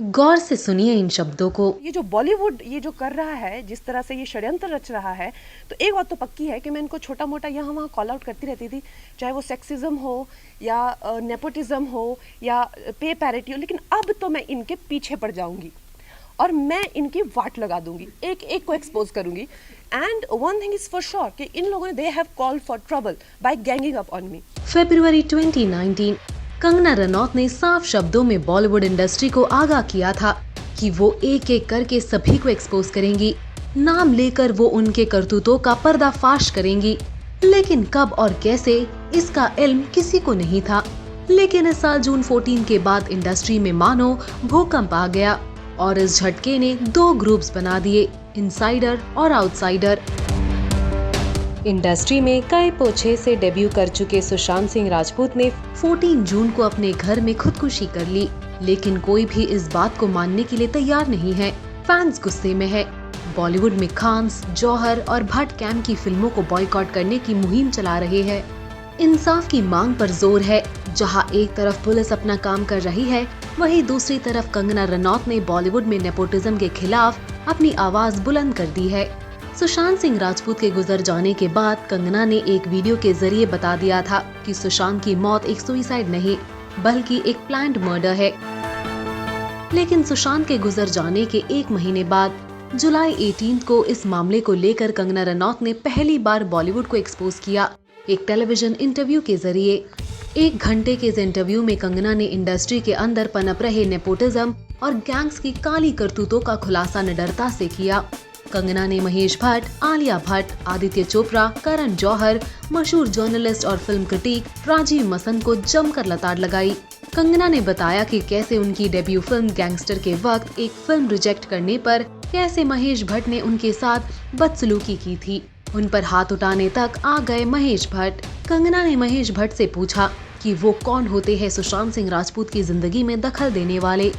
गौर से सुनिए इन शब्दों को। ये जो बॉलीवुड ये जो कर रहा है, जिस तरह से ये षड्यंत्र रच रहा है, तो एक बात तो पक्की है कि मैं इनको छोटा मोटा यहाँ वहाँ कॉल आउट करती रहती थी, चाहे वो सेक्सिज्म हो या नेपोटिज्म हो या पे पैरिटी हो, लेकिन अब तो मैं इनके पीछे पड़ जाऊंगी और मैं इनकी वाट लगा दूंगी, एक एक को एक्सपोज करूंगी। And one thing is for sure कि इन लोगों ने they have called for trouble by ganging up on me. फरवरी 2019 कंगना रनौत ने साफ शब्दों में बॉलीवुड इंडस्ट्री को आगाह किया था कि वो एक एक करके सभी को एक्सपोज करेंगी, नाम लेकर वो उनके करतूतों का पर्दाफाश करेंगी। लेकिन कब और कैसे, इसका इल्म किसी को नहीं था। लेकिन इस साल जून 14 के बाद इंडस्ट्री में मानो भूकंप आ गया और इस झटके ने दो ग्रुप्स बना दिए, इनसाइडर और आउटसाइडर। इंडस्ट्री में कई पोछे से डेब्यू कर चुके सुशांत सिंह राजपूत ने 14 जून को अपने घर में खुदकुशी कर ली, लेकिन कोई भी इस बात को मानने के लिए तैयार नहीं है। फैंस गुस्से में है। बॉलीवुड में खान्स, जौहर और भट्ट कैम की फिल्मों को बॉयकॉट करने की मुहिम चला रहे हैं। इंसाफ की मांग पर जोर है। जहां एक तरफ पुलिस अपना काम कर रही है, वहीं दूसरी तरफ कंगना रनौत ने बॉलीवुड में नेपोटिज्म के खिलाफ अपनी आवाज बुलंद कर दी है। सुशांत सिंह राजपूत के गुजर जाने के बाद कंगना ने एक वीडियो के जरिए बता दिया था कि सुशांत की मौत एक सुसाइड नहीं बल्कि एक प्लान्ड मर्डर है। लेकिन सुशांत के गुजर जाने के एक महीने बाद जुलाई 18 को इस मामले को लेकर कंगना रनौत ने पहली बार बॉलीवुड को एक्सपोज किया, एक टेलीविजन इंटरव्यू के जरिए। 1 घंटे के इस इंटरव्यू में कंगना ने इंडस्ट्री के अंदर पनप रहे नेपोटिज्म और गैंग्स की काली करतूतों का खुलासा निडरता से किया। कंगना ने महेश भट्ट, आलिया भट्ट, आदित्य चोपड़ा, करण जौहर, मशहूर जर्नलिस्ट और फिल्म क्रिटिक राजीव मसंद को जमकर लताड़ लगाई। कंगना ने बताया कि कैसे उनकी डेब्यू फिल्म गैंगस्टर के वक्त एक फिल्म रिजेक्ट करने पर कैसे महेश भट्ट ने उनके साथ बदसलूकी की थी। उन पर हाथ उठाने तक आ गए महेश भट्ट। कंगना ने महेश भट्ट से पूछा कि वो कौन होते हैं सुशांत सिंह राजपूत की जिंदगी में दखल देने वाले।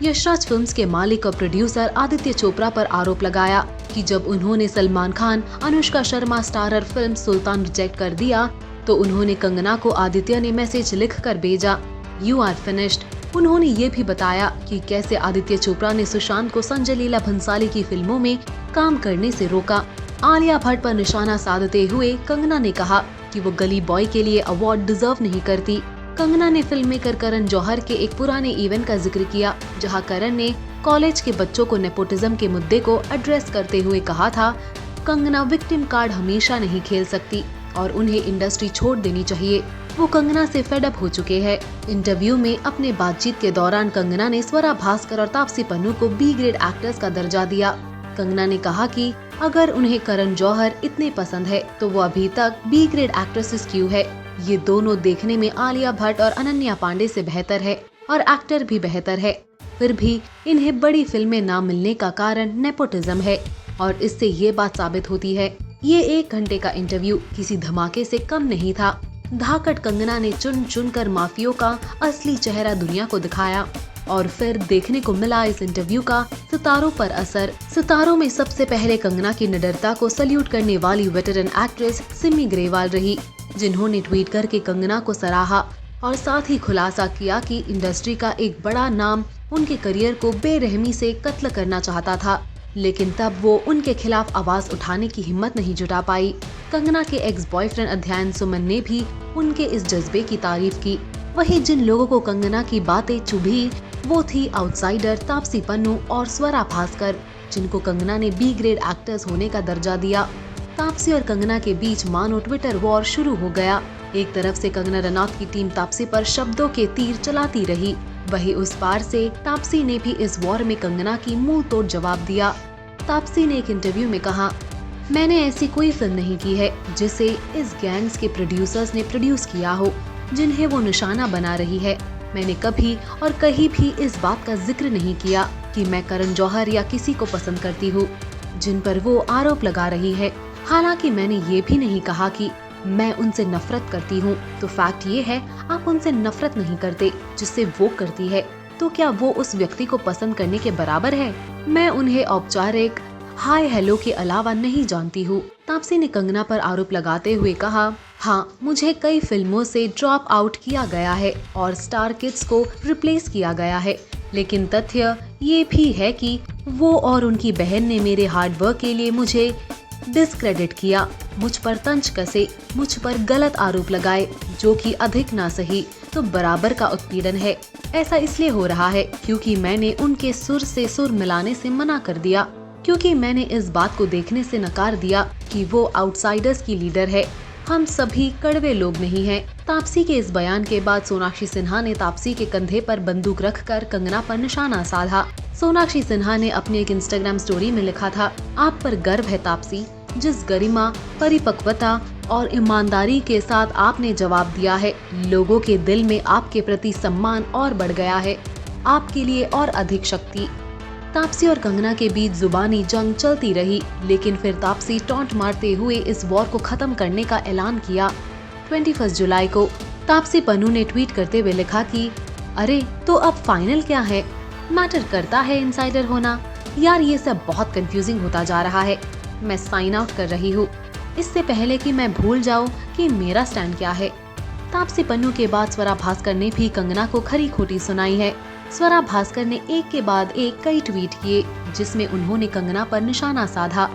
यशराज फिल्म्स के मालिक और प्रोड्यूसर आदित्य चोपड़ा पर आरोप लगाया कि जब उन्होंने सलमान खान, अनुष्का शर्मा स्टारर फिल्म सुल्तान रिजेक्ट कर दिया तो उन्होंने कंगना को आदित्य ने मैसेज लिखकर भेजा, यू आर फिनिश्ड। उन्होंने ये भी बताया कि कैसे आदित्य चोपड़ा ने सुशांत को संजय लीला भंसाली की फिल्मों में काम करने से रोका। आलिया भट्ट पर निशाना साधते हुए कंगना ने कहा कि वो गली बॉय के लिए अवार्ड डिजर्व नहीं करती। कंगना ने फिल्म मेकर करण जौहर के एक पुराने इवेंट का जिक्र किया, जहां करण ने कॉलेज के बच्चों को नेपोटिज्म के मुद्दे को एड्रेस करते हुए कहा था, कंगना विक्टिम कार्ड हमेशा नहीं खेल सकती और उन्हें इंडस्ट्री छोड़ देनी चाहिए। वो कंगना से फेड अप हो चुके हैं। इंटरव्यू में अपने बातचीत के दौरान कंगना ने स्वरा भास्कर और तापसी पन्नू को बी ग्रेड एक्टर्स का दर्जा दिया। कंगना ने कहा कि अगर उन्हें करण जौहर इतने पसंद है तो वो अभी तक बी ग्रेड एक्ट्रेसेस क्यों है। ये दोनों देखने में आलिया भट्ट और अनन्या पांडे से बेहतर है और एक्टर भी बेहतर है, फिर भी इन्हें बड़ी फिल्में ना मिलने का कारण नेपोटिज्म है और इससे ये बात साबित होती है। ये 1 घंटे का इंटरव्यू किसी धमाके से कम नहीं था। धाकड़ कंगना ने चुन चुन कर माफियों का असली चेहरा दुनिया को दिखाया और फिर देखने को मिला इस इंटरव्यू का सितारों पर असर। सितारों में सबसे पहले कंगना की निडरता को सल्यूट करने वाली वेटरन एक्ट्रेस सिमी ग्रेवाल रही, जिन्होंने ट्वीट करके कंगना को सराहा और साथ ही खुलासा किया कि इंडस्ट्री का एक बड़ा नाम उनके करियर को बेरहमी से कत्ल करना चाहता था, लेकिन तब वो उनके खिलाफ आवाज उठाने की हिम्मत नहीं जुटा पाई। कंगना के एक्स बॉयफ्रेंड अध्ययन सुमन ने भी उनके इस जज्बे की तारीफ की। वहीं जिन लोगों को कंगना की बातें चुभी वो थी आउटसाइडर तापसी पन्नू और स्वरा भास्कर, जिनको कंगना ने बी ग्रेड एक्टर्स होने का दर्जा दिया। तापसी और कंगना के बीच मानो ट्विटर वॉर शुरू हो गया। एक तरफ से कंगना रनौत की टीम तापसी पर शब्दों के तीर चलाती रही, वहीं उस पार से तापसी ने भी इस वॉर में कंगना की मुंह तोड़ जवाब दिया। तापसी ने एक इंटरव्यू में कहा, मैंने ऐसी कोई फिल्म नहीं की है जिसे इस गैंग्स के प्रोड्यूसर्स ने प्रोड्यूस किया हो, जिन्हें वो निशाना बना रही है। मैंने कभी और कहीं भी इस बात का जिक्र नहीं किया कि मैं करण जौहर या किसी को पसंद करती हूँ, जिन पर वो आरोप लगा रही है। हालांकि मैंने ये भी नहीं कहा कि मैं उनसे नफरत करती हूँ। तो फैक्ट ये है, आप उनसे नफरत नहीं करते जिससे वो करती है, तो क्या वो उस व्यक्ति को पसंद करने के बराबर है? मैं उन्हें औपचारिक हाय हेलो के अलावा नहीं जानती हूँ। तापसी ने कंगना पर आरोप लगाते हुए कहा, हाँ, मुझे कई फिल्मों से ड्रॉप आउट किया गया है और स्टार किड्स को रिप्लेस किया गया है, लेकिन तथ्य ये भी है कि वो और उनकी बहन ने मेरे हार्ड वर्क के लिए मुझे डिस्क्रेडिट किया, मुझ पर तंज कसे, मुझ पर गलत आरोप लगाए, जो कि अधिक ना सही तो बराबर का उत्पीड़न है। ऐसा इसलिए हो रहा है क्योंकि मैंने उनके सुर से सुर मिलाने से मना कर दिया, क्योंकि मैंने इस बात को देखने से नकार दिया कि वो आउटसाइडर्स की लीडर है। हम सभी कड़वे लोग नहीं हैं। तापसी के इस बयान के बाद सोनाक्षी सिन्हा ने तापसी के कंधे पर बंदूक रखकर कंगना पर निशाना साधा। सोनाक्षी सिन्हा ने अपनी एक इंस्टाग्राम स्टोरी में लिखा था, आप पर गर्व है तापसी, जिस गरिमा, परिपक्वता और ईमानदारी के साथ आपने जवाब दिया है, लोगों के दिल में आपके प्रति सम्मान और बढ़ गया है। आपके लिए और अधिक शक्ति। तापसी और कंगना के बीच जुबानी जंग चलती रही, लेकिन फिर तापसी टॉन्ट मारते हुए इस वॉर को खत्म करने का ऐलान किया। 21 जुलाई को तापसी पन्नू ने ट्वीट करते हुए लिखा कि अरे तो अब फाइनल क्या है, मैटर करता है इनसाइडर होना? यार ये सब बहुत कंफ्यूजिंग होता जा रहा है। मैं साइन आउट कर रही हूँ, इससे पहले कि मैं भूल जाऊँ कि मेरा स्टैंड क्या है। तापसी पन्नू के बाद स्वरा भास्कर ने भी कंगना को खरी खोटी सुनाई है। स्वरा भास्कर ने एक के बाद एक कई ट्वीट किए, जिसमें उन्होंने कंगना पर निशाना साधा।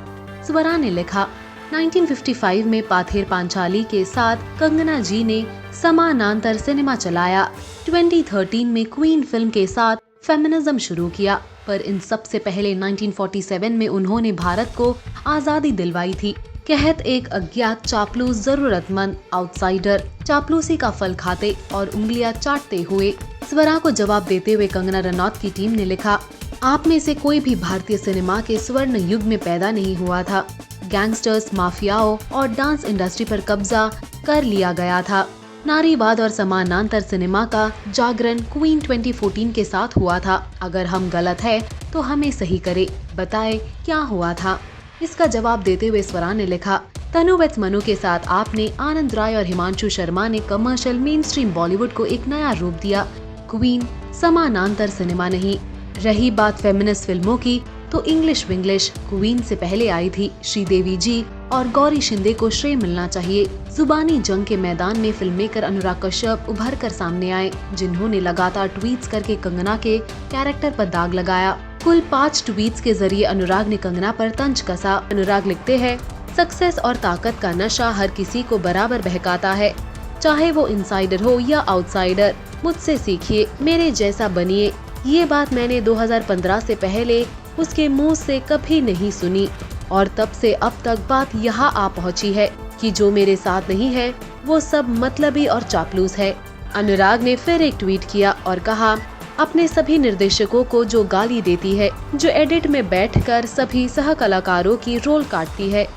स्वरा ने लिखा, 1955 में पाथेर पांचाली के साथ कंगना जी ने समानांतर सिनेमा चलाया। 2013 में क्वीन फिल्म के साथ फेमिनिज्म शुरू किया, पर इन सब से पहले 1947 में उन्होंने भारत को आजादी दिलवाई थी। कहत एक अज्ञात चापलूस जरूरतमंद आउटसाइडर चापलूसी का फल खाते और उंगलियां चाटते हुए। स्वरा को जवाब देते हुए कंगना रनौत की टीम ने लिखा, आप में से कोई भी भारतीय सिनेमा के स्वर्ण युग में पैदा नहीं हुआ था। गैंगस्टर्स, माफियाओं और डांस इंडस्ट्री पर कब्जा कर लिया गया था। नारीवाद और समानांतर सिनेमा का जागरण क्वीन 2014 के साथ हुआ था। अगर हम गलत है तो हमें सही करे, बताए क्या हुआ था। इसका जवाब देते हुए स्वरा ने लिखा, तनु विद मनु के साथ आपने आनंद राय और हिमांशु शर्मा ने कमर्शियल मेन स्ट्रीम बॉलीवुड को एक नया रूप दिया। क्वीन समानांतर सिनेमा नहीं। रही बात फेमिनिस्ट फिल्मों की, तो इंग्लिश विंग्लिश क्वीन से पहले आई थी। श्रीदेवी जी और गौरी शिंदे को श्रेय मिलना चाहिए। जुबानी जंग के मैदान में फिल्म मेकर अनुराग कश्यप उभर कर सामने आए, जिन्होंने लगातार ट्वीट्स करके कंगना के कैरेक्टर पर दाग लगाया। कुल 5 ट्वीट्स के जरिए अनुराग ने कंगना पर तंज कसा। अनुराग लिखते हैं, सक्सेस और ताकत का नशा हर किसी को बराबर बहकाता है, चाहे वो इनसाइडर हो या आउटसाइडर। मुझसे सीखिए, मेरे जैसा बनिए। ये बात मैंने 2015 से पहले उसके मुंह से कभी नहीं सुनी, और तब से अब तक बात यहाँ आ पहुँची है कि जो मेरे साथ नहीं है वो सब मतलबी और चापलूस है। अनुराग ने फिर एक ट्वीट किया और कहा, अपने सभी निर्देशकों को जो गाली देती है, जो एडिट में बैठकर सभी सह कलाकारों की रोल काटती है,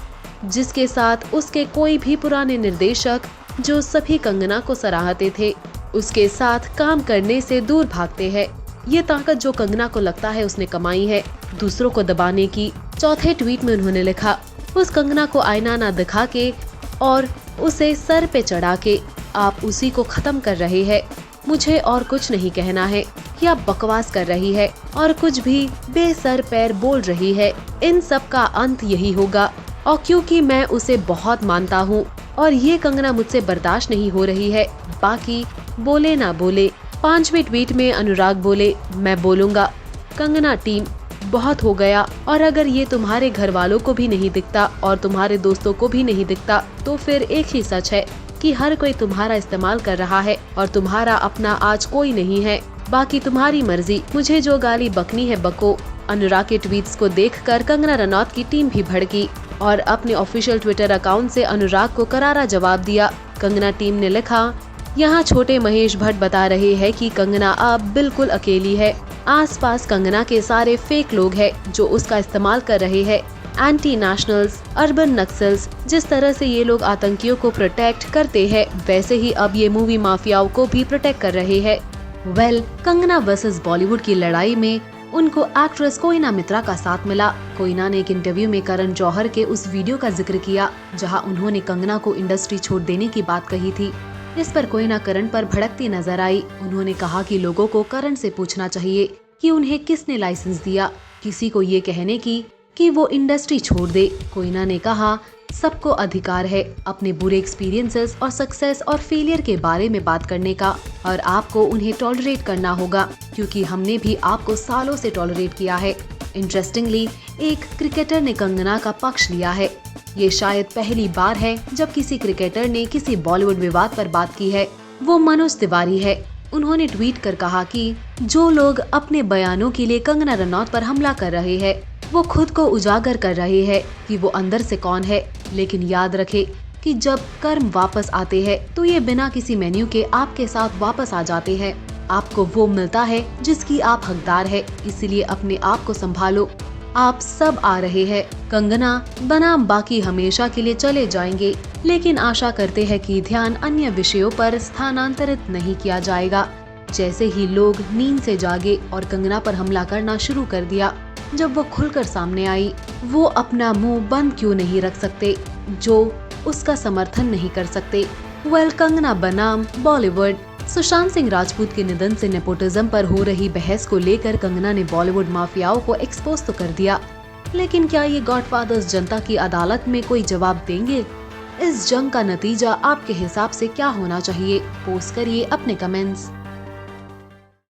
जिसके साथ उसके कोई भी पुराने निर्देशक जो सभी कंगना को सराहते थे, उसके साथ काम करने से दूर भागते हैं। ये ताकत जो कंगना को लगता है उसने कमाई है, दूसरों को दबाने की। चौथे ट्वीट में उन्होंने लिखा, उस कंगना को आईना ना दिखा के और उसे सर पे चढ़ा के आप उसी को खत्म कर रहे हैं। मुझे और कुछ नहीं कहना है। या बकवास कर रही है और कुछ भी बेसर पैर बोल रही है। इन सब का अंत यही होगा, और क्योंकि मैं उसे बहुत मानता हूँ और ये कंगना मुझसे बर्दाश्त नहीं हो रही है। बाकी बोले ना बोले। 5वें ट्वीट में अनुराग बोले, मैं बोलूँगा। कंगना टीम, बहुत हो गया, और अगर ये तुम्हारे घर वालों को भी नहीं दिखता और तुम्हारे दोस्तों को भी नहीं दिखता तो फिर एक ही सच है कि हर कोई तुम्हारा इस्तेमाल कर रहा है और तुम्हारा अपना आज कोई नहीं है। बाकी तुम्हारी मर्जी, मुझे जो गाली बकनी है बको। अनुराग के ट्वीट्स को देखकर कंगना रनौत की टीम भी भड़की और अपने ऑफिशियल ट्विटर अकाउंट से अनुराग को करारा जवाब दिया। कंगना टीम ने लिखा, यहाँ छोटे महेश भट्ट बता रहे हैं कि कंगना अब बिल्कुल अकेली है। आसपास कंगना के सारे फेक लोग हैं जो उसका इस्तेमाल कर रहे हैं। एंटी नेशनल्स, अर्बन नक्सल्स, जिस तरह से ये लोग आतंकियों को प्रोटेक्ट करते हैं, वैसे ही अब ये मूवी माफियाओं को भी प्रोटेक्ट कर रहे हैं। कंगना वर्सेस बॉलीवुड की लड़ाई में उनको एक्ट्रेस कोयना मित्रा का साथ मिला। कोयना ने एक इंटरव्यू में करण जौहर के उस वीडियो का जिक्र किया जहां उन्होंने कंगना को इंडस्ट्री छोड़ देने की बात कही थी। इस पर कोयना करण पर भड़कती नजर आई। उन्होंने कहा कि लोगों को करण से पूछना चाहिए कि उन्हें किसने लाइसेंस दिया किसी को ये कहने की कि वो इंडस्ट्री छोड़ दे। कोयना ने कहा सबको अधिकार है अपने बुरे एक्सपीरियंसेस और सक्सेस और फेलियर के बारे में बात करने का, और आपको उन्हें टॉलरेट करना होगा क्योंकि हमने भी आपको सालों से टॉलरेट किया है। इंटरेस्टिंगली, एक क्रिकेटर ने कंगना का पक्ष लिया है। ये शायद पहली बार है जब किसी क्रिकेटर ने किसी बॉलीवुड विवाद पर बात की है। वो मनोज तिवारी है। उन्होंने ट्वीट कर कहा कि जो लोग अपने बयानों के लिए कंगना रनौत पर हमला कर रहे हैं, वो खुद को उजागर कर रहे हैं कि वो अंदर से कौन है। लेकिन याद रखे कि जब कर्म वापस आते हैं तो ये बिना किसी मेन्यू के आपके साथ वापस आ जाते हैं। आपको वो मिलता है जिसकी आप हकदार है, इसलिए अपने आप को संभालो। आप सब आ रहे हैं। कंगना बनाम बाकी हमेशा के लिए चले जाएंगे, लेकिन आशा करते हैं कि ध्यान अन्य विषयों पर स्थानांतरित नहीं किया जाएगा। जैसे ही लोग नींद से जागे और कंगना पर हमला करना शुरू कर दिया, जब वो खुलकर सामने आई, वो अपना मुंह बंद क्यों नहीं रख सकते जो उसका समर्थन नहीं कर सकते। कंगना बनाम बॉलीवुड। सुशांत सिंह राजपूत के निधन से नेपोटिज्म पर हो रही बहस को लेकर कंगना ने बॉलीवुड माफियाओं को एक्सपोज तो कर दिया, लेकिन क्या ये गॉडफादर्स जनता की अदालत में कोई जवाब देंगे? इस जंग का नतीजा आपके हिसाब से क्या होना चाहिए? पोस्ट करिए अपने कमेंट्स।